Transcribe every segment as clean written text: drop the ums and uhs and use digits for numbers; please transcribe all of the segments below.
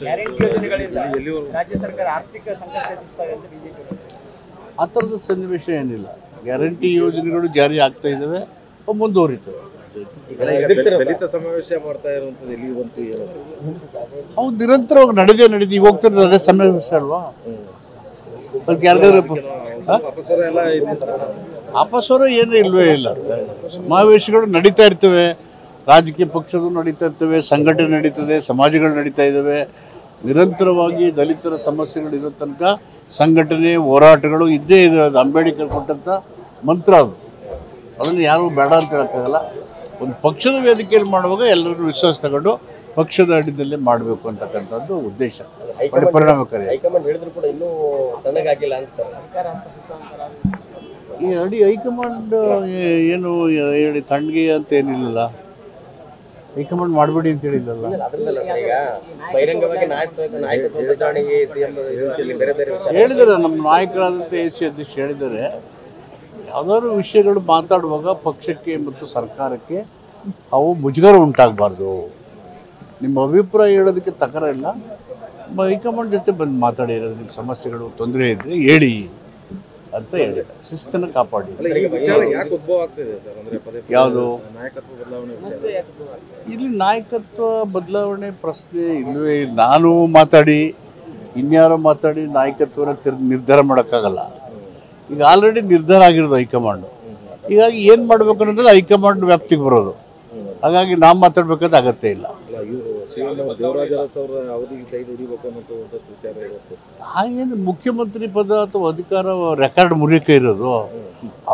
ರಾಜ್ಯ ಸರ್ಕಾರ ಆರ್ಥಿಕ ಸಂಕಷ್ಟ ಎದುರಿಸ್ತಾ ಇದೆ ಅಂತ ಬಿಜೆಪಿ ಆ ಥರದ ಸನ್ನಿವೇಶ ಏನಿಲ್ಲ. ಗ್ಯಾರಂಟಿ ಯೋಜನೆಗಳು ಜಾರಿ ಆಗ್ತಾ ಇದ್ದಾವೆ, ಮುಂದುವರಿತವೆ. ದಲಿತ ಸಮಾವೇಶ ಮಾಡ್ತಾ ಇರುವಂಥದ್ದು ಎಲ್ಲಿ ಬಂತು ಏನು? ಅವು ನಿರಂತರವಾಗಿ ನಡೆದೇ ಈಗ ಹೋಗ್ತಿರೋದು ಅದೇ ಸಮಾವೇಶ ಅಲ್ವಾ? ಅದಕ್ಕೆ ಯಾರಿಗಾದ್ರೂ ಅಪಸ್ವರ ಏನೂ ಇಲ್ವೇ ಇಲ್ಲ. ಸಮಾವೇಶಗಳು ನಡೀತಾ ಇರ್ತವೆ, ರಾಜಕೀಯ ಪಕ್ಷಗಳು ನಡೀತಾ ಇರ್ತವೆ, ಸಂಘಟನೆ ನಡೀತದೆ, ಸಮಾಜಗಳು ನಡೀತಾ ಇದ್ದಾವೆ. ನಿರಂತರವಾಗಿ ದಲಿತರ ಸಮಸ್ಯೆಗಳಿರೋ ತನಕ ಸಂಘಟನೆ ಹೋರಾಟಗಳು ಇದ್ದೇ ಇದೆ. ಅದು ಅಂಬೇಡ್ಕರ್ ಕೊಟ್ಟಂಥ ಮಂತ್ರ ಅದು. ಅದನ್ನು ಯಾರೂ ಬೇಡ ಅಂತ ಹೇಳೋಕ್ಕಾಗಲ್ಲ. ಒಂದು ಪಕ್ಷದ ವೇದಿಕೆಯಲ್ಲಿ ಮಾಡುವಾಗ ಎಲ್ಲರೂ ವಿಶ್ವಾಸ ತಗೊಂಡು ಪಕ್ಷದ ಅಡಿಯಲ್ಲೇ ಮಾಡಬೇಕು ಅಂತಕ್ಕಂಥದ್ದು ಉದ್ದೇಶ. ಪರಿಣಾಮಕಾರಿ ಈ ಅಡಿ ಹೈಕಮಾಂಡ್ ಏನು ಹೇಳಿ ತಣ್ಣಗೆ ಅಂತ ಏನಿಲ್ಲ. ಹೈಕಮಾಂಡ್ ಮಾಡಬೇಡಿ ಅಂತ ಹೇಳಿಲ್ಲಲ್ಲ. ಹೇಳಿದ್ದಾರೆ ನಮ್ಮ ನಾಯಕರಾದಂಥ AC ಅಧ್ಯಕ್ಷ ಹೇಳಿದ್ದಾರೆ, ಯಾವುದಾದ್ರು ವಿಷಯಗಳು ಮಾತಾಡುವಾಗ ಪಕ್ಷಕ್ಕೆ ಮತ್ತು ಸರ್ಕಾರಕ್ಕೆ ಅವು ಮುಜುಗರ ಉಂಟಾಗಬಾರ್ದು. ನಿಮ್ಮ ಅಭಿಪ್ರಾಯ ಹೇಳೋದಕ್ಕೆ ತಕರ ಇಲ್ಲ. ಹೈಕಮಾಂಡ್ ಜೊತೆ ಬಂದು ಮಾತಾಡಿರೋದು, ನಿಮ್ಮ ಸಮಸ್ಯೆಗಳು ತೊಂದರೆ ಇದ್ದರೆ ಹೇಳಿ ಅಂತ ಹೇಳಿದ್ದಾರೆ. ಶಿಸ್ತನ್ನು ಕಾಪಾಡಿ. ಯಾವುದು ಇಲ್ಲಿ ನಾಯಕತ್ವ ಬದಲಾವಣೆ ಪ್ರಶ್ನೆ ಇಲ್ಲವೇ ಇಲ್ಲ. ನಾನು ಮಾತಾಡಿ ಇನ್ಯಾರೋ ಮಾತಾಡಿ ನಾಯಕತ್ವನ ನಿರ್ಧಾರ ಮಾಡೋಕ್ಕಾಗಲ್ಲ. ಈಗ ಆಲ್ರೆಡಿ ನಿರ್ಧಾರ ಆಗಿರೋದು ಹೈಕಮಾಂಡು. ಹೀಗಾಗಿ ಏನು ಮಾಡಬೇಕು ಅನ್ನೋದ್ರಲ್ಲಿ ಹೈಕಮಾಂಡ್ ವ್ಯಾಪ್ತಿಗೆ ಬರೋದು. ಹಾಗಾಗಿ ನಾವು ಮಾತಾಡಬೇಕಾದ ಅಗತ್ಯ ಇಲ್ಲ. ಹಾಗೇನು ಮುಖ್ಯಮಂತ್ರಿ ಪದ ಅಥವಾ ಅಧಿಕಾರ ರೆಕಾರ್ಡ್ ಮುರಿಯಕ್ಕೆ ಇರೋದು.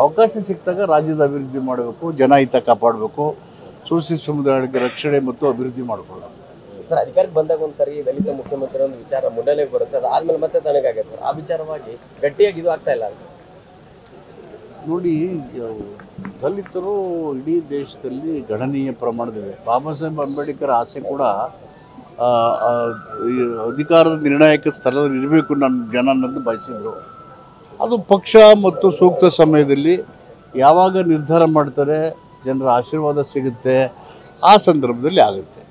ಅವಕಾಶ ಸಿಕ್ಕಿದಾಗ ರಾಜ್ಯದ ಅಭಿವೃದ್ಧಿ ಮಾಡಬೇಕು, ಜನಹಿತ ಕಾಪಾಡಬೇಕು, ಸೋಷಿಯಲ್ ಸಮುದಾಯಕ್ಕೆ ರಕ್ಷಣೆ ಮತ್ತು ಅಭಿವೃದ್ಧಿ ಮಾಡಿಕೊಳ್ಳಬೇಕು. ಸರ್, ಅಧಿಕಾರಕ್ಕೆ ಬಂದಾಗ ಒಂದ್ಸರಿ ದಲಿತ ಮುಖ್ಯಮಂತ್ರಿ ಒಂದು ವಿಚಾರ ಮುನ್ನಲೆ ಬರುತ್ತೆ, ಅದಾದ್ಮೇಲೆ ಮತ್ತೆ ತನಗಾಗತ್ತೆ. ಆ ವಿಚಾರವಾಗಿ ಗಟ್ಟಿಯಾಗಿ ಇದು ಆಗ್ತಾ ಇಲ್ಲ ನೋಡಿ. ದಲಿತರು ಇಡೀ ದೇಶದಲ್ಲಿ ಗಣನೀಯ ಪ್ರಮಾಣದಿದೆ. ಬಾಬಾ ಸಾಹೇಬ್ ಅಂಬೇಡ್ಕರ್ ಆಸೆ ಕೂಡ ಅಧಿಕಾರದ ನಿರ್ಣಾಯಕ ಸ್ಥಳದಲ್ಲಿ ಇರಬೇಕು ನಮ್ಮ ಜನ ಅನ್ನೋದು ಬಯಸಿದ್ರು. ಅದು ಪಕ್ಷ ಮತ್ತು ಸೂಕ್ತ ಸಮಯದಲ್ಲಿ ಯಾವಾಗ ನಿರ್ಧಾರ ಮಾಡ್ತಾರೆ, ಜನರ ಆಶೀರ್ವಾದ ಸಿಗುತ್ತೆ, ಆ ಸಂದರ್ಭದಲ್ಲಿ ಆಗುತ್ತೆ.